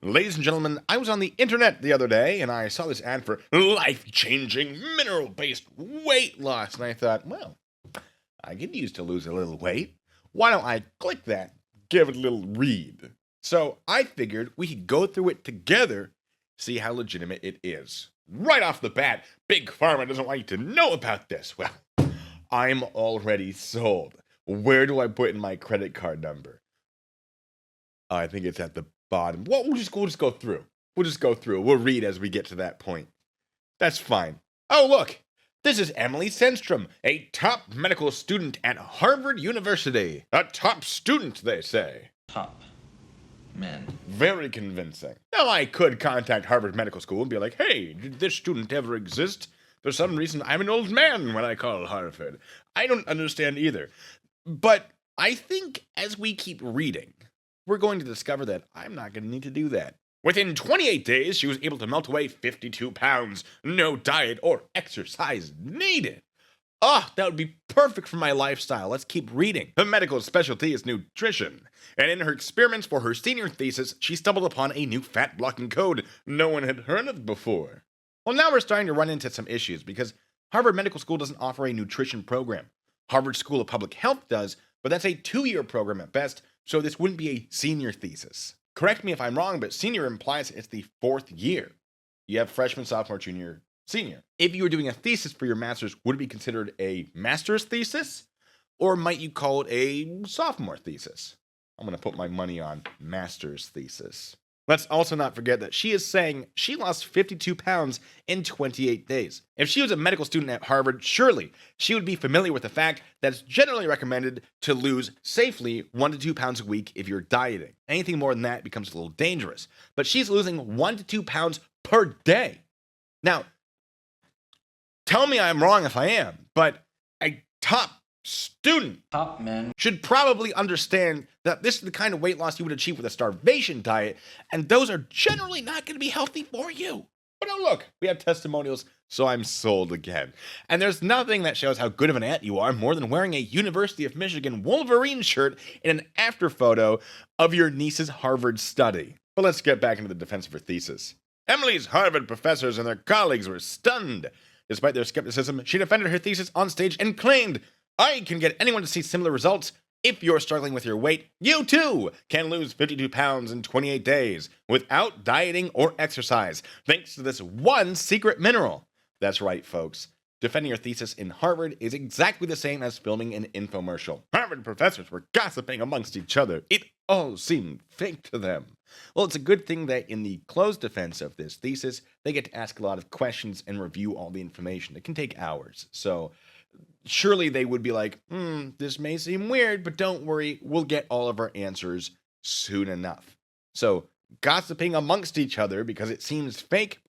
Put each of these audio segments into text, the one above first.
Ladies and gentlemen, I was on the internet the other day and I saw this ad for life-changing mineral-based weight loss, and I thought, well, I could use to lose a little weight. Why don't I click that, give it a little read? So I figured we could go through it together, see how legitimate it is. Right off the bat, Big Pharma doesn't want you to know about this. Well, I'm already sold. Where do I put in my credit card number? I think it's at the bottom. Well, we'll just go through. We'll read as we get to that point. That's fine. Oh, look. This is Emily Sandstrom, a top medical student at Harvard University. A top student, they say. Top men. Very convincing. Now, I could contact Harvard Medical School and be like, hey, did this student ever exist? For some reason, I'm an old man when I call Harvard. I don't understand either. But I think as we keep reading, we're going to discover that I'm not going to need to do that. Within 28 days, she was able to melt away 52 pounds. No diet or exercise needed. That would be perfect for my lifestyle. Let's keep reading. Her medical specialty is nutrition. And in her experiments for her senior thesis, she stumbled upon a new fat-blocking code no one had heard of before. Well, now we're starting to run into some issues because Harvard Medical School doesn't offer a nutrition program. Harvard School of Public Health does, but that's a 2-year program at best, so this wouldn't be a senior thesis. Correct me if I'm wrong, but senior implies it's the 4th year. You have freshman, sophomore, junior, senior. If you were doing a thesis for your master's, would it be considered a master's thesis? Or might you call it a sophomore thesis? I'm going to put my money on master's thesis. Let's also not forget that she is saying she lost 52 pounds in 28 days. If she was a medical student at Harvard, surely she would be familiar with the fact that it's generally recommended to lose safely 1 to 2 pounds a week if you're dieting. Anything more than that becomes a little dangerous. But she's losing 1 to 2 pounds per day. Now, tell me I'm wrong if I am, but a top student Top men. should probably understand that this is the kind of weight loss you would achieve with a starvation diet, and those are generally not going to be healthy for you. But oh look, we have testimonials, so I'm sold again. And there's nothing that shows how good of an aunt you are more than wearing a University of Michigan Wolverine shirt in an after photo of your niece's Harvard study. But let's get back into the defense of her thesis. Emily's Harvard professors and their colleagues were stunned. Despite their skepticism, she defended her thesis on stage and claimed, I can get anyone to see similar results. If you're struggling with your weight, you too can lose 52 pounds in 28 days without dieting or exercise, thanks to this one secret mineral. That's right, folks. Defending your thesis in Harvard is exactly the same as filming an infomercial. Harvard professors were gossiping amongst each other. It all seemed fake to them. Well, it's a good thing that in the closed defense of this thesis, they get to ask a lot of questions and review all the information. It can take hours, so surely they would be like, this may seem weird, but don't worry, we'll get all of our answers soon enough. So, gossiping amongst each other because it seems fake,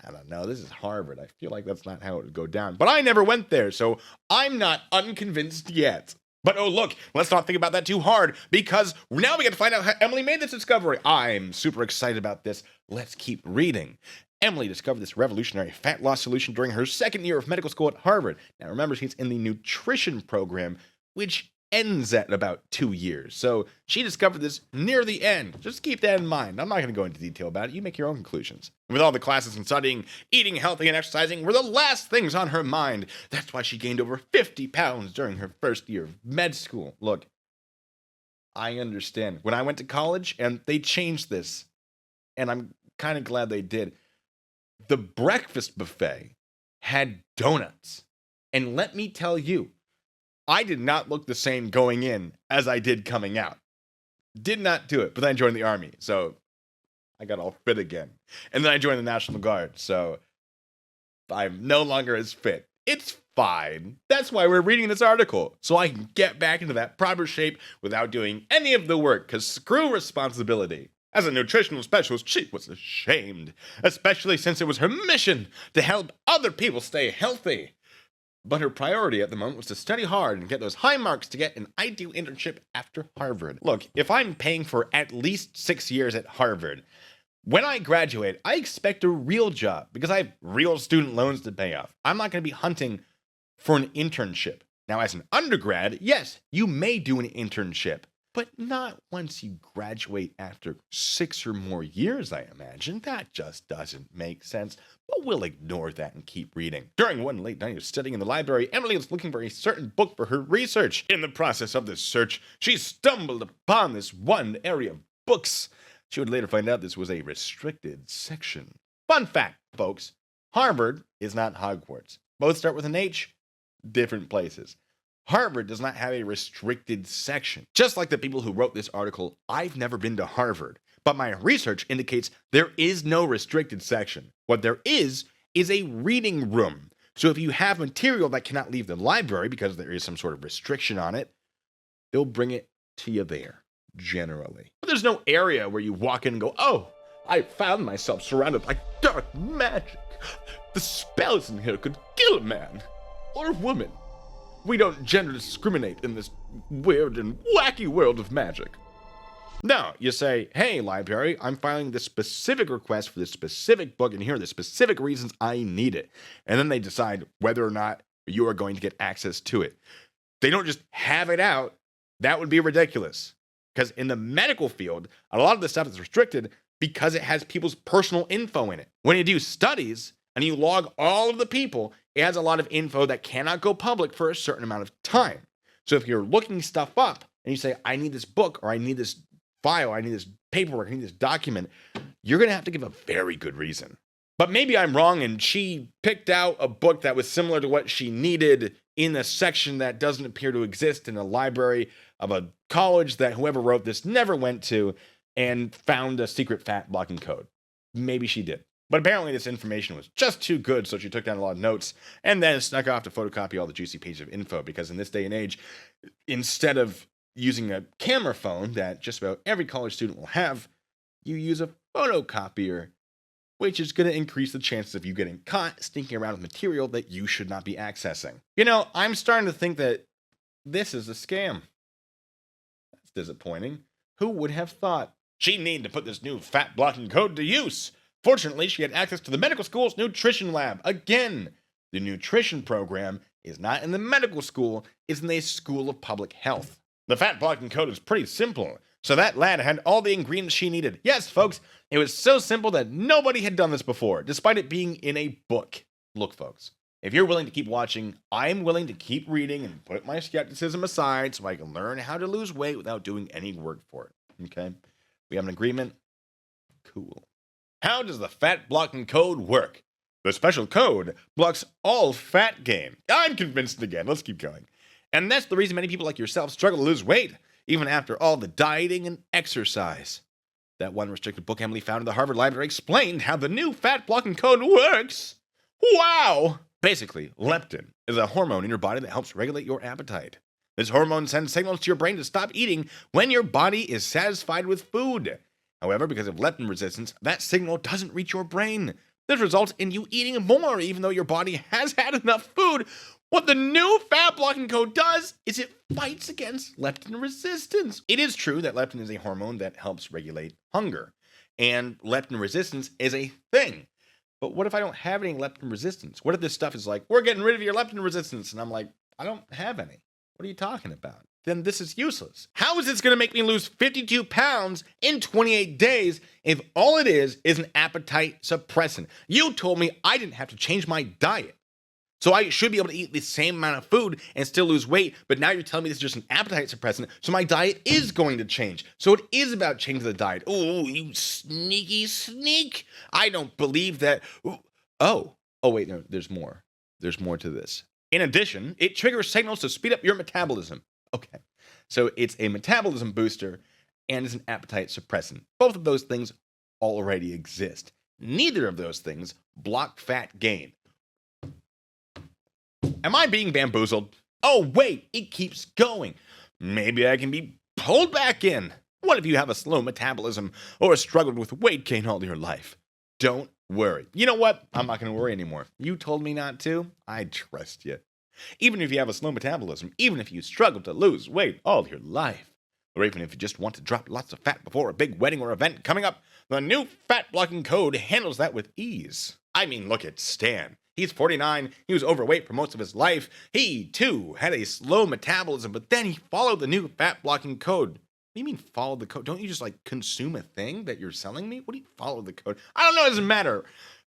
I don't know, this is Harvard. I feel like that's not how it would go down. But I never went there, so I'm not unconvinced yet. But oh look, let's not think about that too hard, because now we get to find out how Emily made this discovery. I'm super excited about this. Let's keep reading. Emily discovered this revolutionary fat loss solution during her 2nd year of medical school at Harvard. Now remember, she's in the nutrition program, which ends at about 2 years. So she discovered this near the end. Just keep that in mind. I'm not going to go into detail about it. You make your own conclusions. With all the classes and studying, eating healthy and exercising were the last things on her mind. That's why she gained over 50 pounds during her 1st year of med school. Look, I understand. When I went to college and they changed this, and I'm kind of glad they did, the breakfast buffet had donuts. And let me tell you, I did not look the same going in as I did coming out. Did not do it, but then I joined the Army, so I got all fit again. And then I joined the National Guard, so I'm no longer as fit. It's fine. That's why we're reading this article, so I can get back into that proper shape without doing any of the work, because screw responsibility. As a nutritional specialist, she was ashamed, especially since it was her mission to help other people stay healthy. But her priority at the moment was to study hard and get those high marks to get an ideal internship after Harvard. Look, if I'm paying for at least 6 years at Harvard, when I graduate, I expect a real job because I have real student loans to pay off. I'm not going to be hunting for an internship. Now, as an undergrad, yes, you may do an internship, but not once you graduate after 6 or more years, I imagine. That just doesn't make sense. But we'll ignore that and keep reading. During one late night of studying in the library, Emily was looking for a certain book for her research. In the process of this search, she stumbled upon this one area of books. She would later find out this was a restricted section. Fun fact, folks, Harvard is not Hogwarts. Both start with an H, different places. Harvard does not have a restricted section. Just like the people who wrote this article, I've never been to Harvard, but my research indicates there is no restricted section. What there is a reading room. So if you have material that cannot leave the library because there is some sort of restriction on it, they'll bring it to you there, generally. But there's no area where you walk in and go, oh, I found myself surrounded by dark magic. The spells in here could kill a man or a woman. We don't gender discriminate in this weird and wacky world of magic. No, you say, hey, library, I'm filing this specific request for this specific book, and here are the specific reasons I need it. And then they decide whether or not you are going to get access to it. They don't just have it out. That would be ridiculous. Because in the medical field, a lot of the stuff is restricted because it has people's personal info in it. When you do studies and you log all of the people, it has a lot of info that cannot go public for a certain amount of time. So if you're looking stuff up and you say, I need this book, or I need this file, I need this paperwork, I need this document, you're going to have to give a very good reason. But maybe I'm wrong and she picked out a book that was similar to what she needed in a section that doesn't appear to exist in a library of a college that whoever wrote this never went to, and found a secret fat blocking code. Maybe she did. But apparently this information was just too good, so she took down a lot of notes and then snuck off to photocopy all the juicy pages of info, because in this day and age, instead of using a camera phone that just about every college student will have, you use a photocopier, which is going to increase the chances of you getting caught sneaking around with material that you should not be accessing. You know, I'm starting to think that this is a scam. That's disappointing. Who would have thought? She needed to put this new fat blocking code to use. Fortunately, she had access to the medical school's nutrition lab. Again, the nutrition program is not in the medical school, it's in the School of Public Health. The fat blocking code is pretty simple, so that lad had all the ingredients she needed. Yes, folks, it was so simple that nobody had done this before, despite it being in a book. Look, folks, if you're willing to keep watching, I'm willing to keep reading and put my skepticism aside so I can learn how to lose weight without doing any work for it. Okay? We have an agreement? Cool. How does the fat blocking code work? The special code blocks all fat gain. I'm convinced again. Let's keep going. And that's the reason many people like yourself struggle to lose weight, even after all the dieting and exercise. That one restricted book Emily found in the Harvard Library explained how the new fat blocking code works. Wow! Basically, leptin is a hormone in your body that helps regulate your appetite. This hormone sends signals to your brain to stop eating when your body is satisfied with food. However, because of leptin resistance, that signal doesn't reach your brain. This results in you eating more even though your body has had enough food. What the new fat blocking code does is it fights against leptin resistance. It is true that leptin is a hormone that helps regulate hunger, and leptin resistance is a thing. But what if I don't have any leptin resistance? What if this stuff is like, we're getting rid of your leptin resistance, and I'm like, I don't have any. What are you talking about? Then this is useless. How is this going to make me lose 52 pounds in 28 days if all it is an appetite suppressant? You told me I didn't have to change my diet. So I should be able to eat the same amount of food and still lose weight, but now you're telling me this is just an appetite suppressant, so my diet is going to change. So it is about changing the diet. Oh, you sneaky sneak. I don't believe that. Oh, wait, no, there's more. There's more to this. In addition, it triggers signals to speed up your metabolism. Okay, so it's a metabolism booster and it's an appetite suppressant. Both of those things already exist. Neither of those things block fat gain. Am I being bamboozled? Oh, wait, it keeps going. Maybe I can be pulled back in. What if you have a slow metabolism or struggled with weight gain all your life? Don't worry. You know what? I'm not going to worry anymore. You told me not to. I trust you. Even if you have a slow metabolism, even if you struggle to lose weight all your life, or even if you just want to drop lots of fat before a big wedding or event coming up, the new fat blocking code handles that with ease. I mean, look at Stan. He's 49, he was overweight for most of his life. He, too, had a slow metabolism, but then he followed the new fat blocking code. do you mean follow the code? Don't you just like consume a thing that you're selling me? What do you follow the code? I don't know. It doesn't matter.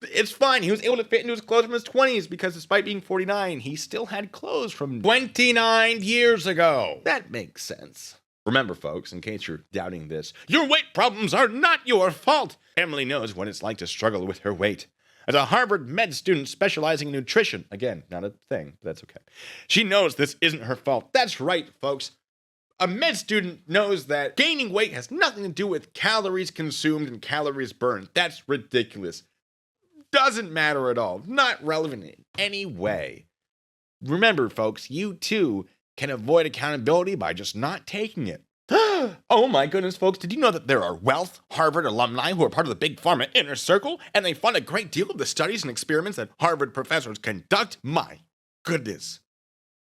It's fine. He was able to fit into his clothes from his 20s because despite being 49, he still had clothes from 29 years ago. That makes sense. Remember, folks, in case you're doubting this, your weight problems are not your fault. Emily knows what it's like to struggle with her weight. As a Harvard med student specializing in nutrition, again, not a thing, but that's okay. She knows this isn't her fault. That's right, folks. A med student knows that gaining weight has nothing to do with calories consumed and calories burned. That's ridiculous. Doesn't matter at all. Not relevant in any way. Remember, folks, you too can avoid accountability by just not taking it. Oh my goodness, folks, did you know that there are wealth Harvard alumni who are part of the big pharma inner circle, and they fund a great deal of the studies and experiments that Harvard professors conduct? My goodness.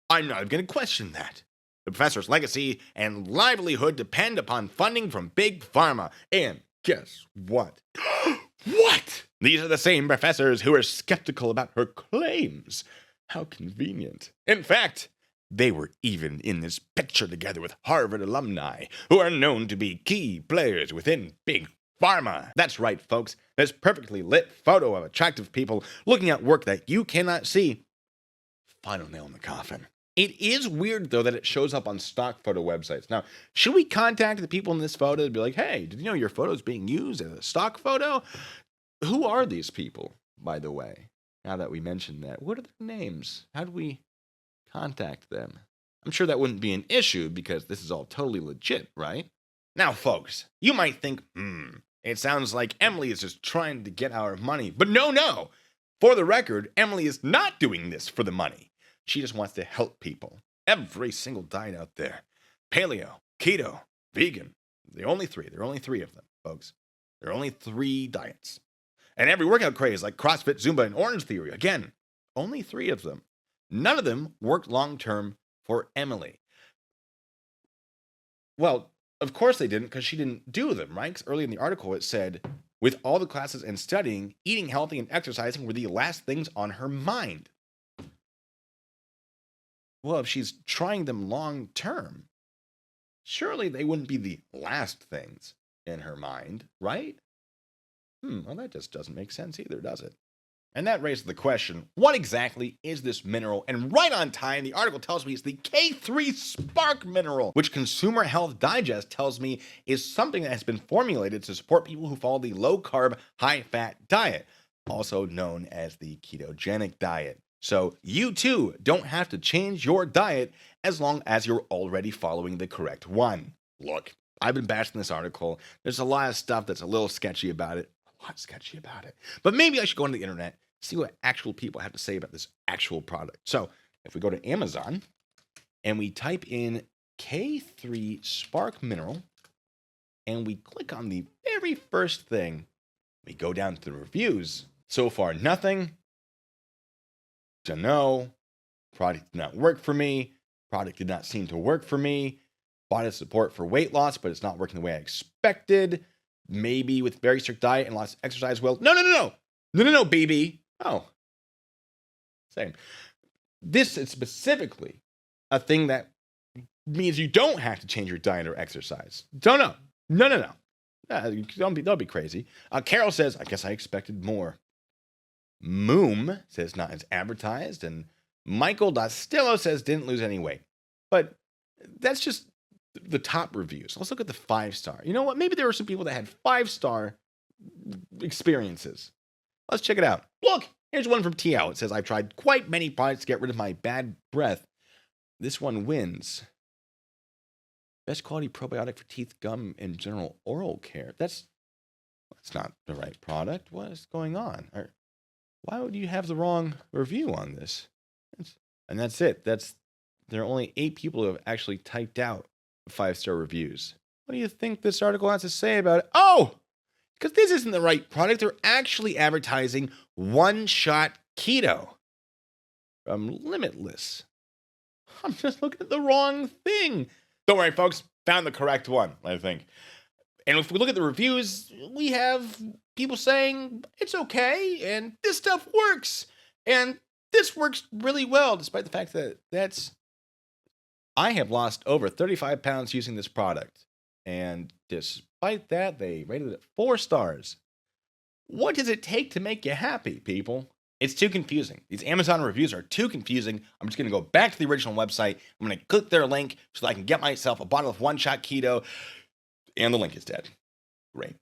I'm not even going to question that. The professor's legacy and livelihood depend upon funding from big pharma. And guess what? What? These are the same professors who are skeptical about her claims. How convenient. In fact, they were even in this picture together with Harvard alumni who are known to be key players within big pharma. That's right, folks. This perfectly lit photo of attractive people looking at work that you cannot see. Final nail in the coffin. It is weird, though, that it shows up on stock photo websites. Now, should we contact the people in this photo and be like, hey, did you know your photo is being used as a stock photo? Who are these people, by the way? Now that we mentioned that, what are their names? How do we contact them? I'm sure that wouldn't be an issue because this is all totally legit, right? Now, folks, you might think, it sounds like Emily is just trying to get our money. But no. For the record, Emily is not doing this for the money. She just wants to help people. Every single diet out there. Paleo, keto, vegan. There are only three of them, folks. There are only 3 diets. And every workout craze like CrossFit, Zumba, and Orange Theory. Again, only 3 of them. None of them worked long-term for Emily. Well, of course they didn't because she didn't do them, right? Because early in the article it said, with all the classes and studying, eating healthy and exercising were the last things on her mind. Well, if she's trying them long-term, surely they wouldn't be the last things in her mind, right? Well, that just doesn't make sense either, does it? And that raises the question, what exactly is this mineral? And right on time, the article tells me it's the K3 Spark mineral, which Consumer Health Digest tells me is something that has been formulated to support people who follow the low-carb, high-fat diet, also known as the ketogenic diet. So you too don't have to change your diet as long as you're already following the correct one. Look, I've been bashing this article. There's a lot of stuff that's a little sketchy about it. But maybe I should go on the internet, see what actual people have to say about this actual product. So if we go to Amazon and we type in K3 Spark Mineral and we click on the very first thing, we go down to the reviews. So far, nothing. To know. Product did not work for me. Product did not seem to work for me. Bought a support for weight loss, but it's not working the way I expected. Maybe with very strict diet and lots of exercise will. No, baby. Oh. Same. This is specifically a thing that means you don't have to change your diet or exercise. No. Don't be crazy. Carol says, I guess I expected more. Moom says not as advertised. And Michael Dostillo says didn't lose any weight. But that's just the top reviews. Let's look at the 5-star. You know what? Maybe there were some people that had 5-star experiences. Let's check it out. Look, here's one from TL. It says, I've tried quite many products to get rid of my bad breath. This one wins. Best quality probiotic for teeth, gum, and general oral care. That's not the right product. What is going on? Why would you have the wrong review on this? And that's it. There are only 8 people who have actually typed out 5-star reviews. What do you think this article has to say about it? Oh, because this isn't the right product. They're actually advertising one-shot keto from Limitless. I'm just looking at the wrong thing. Don't worry, folks. Found the correct one, I think. And if we look at the reviews, we have people saying it's okay and this stuff works. And this works really well, despite the fact that I have lost over 35 pounds using this product. And despite that, they rated it 4 stars. What does it take to make you happy, people? It's too confusing. These Amazon reviews are too confusing. I'm just going to go back to the original website. I'm going to click their link so that I can get myself a bottle of One Shot Keto. And the link is dead. Great.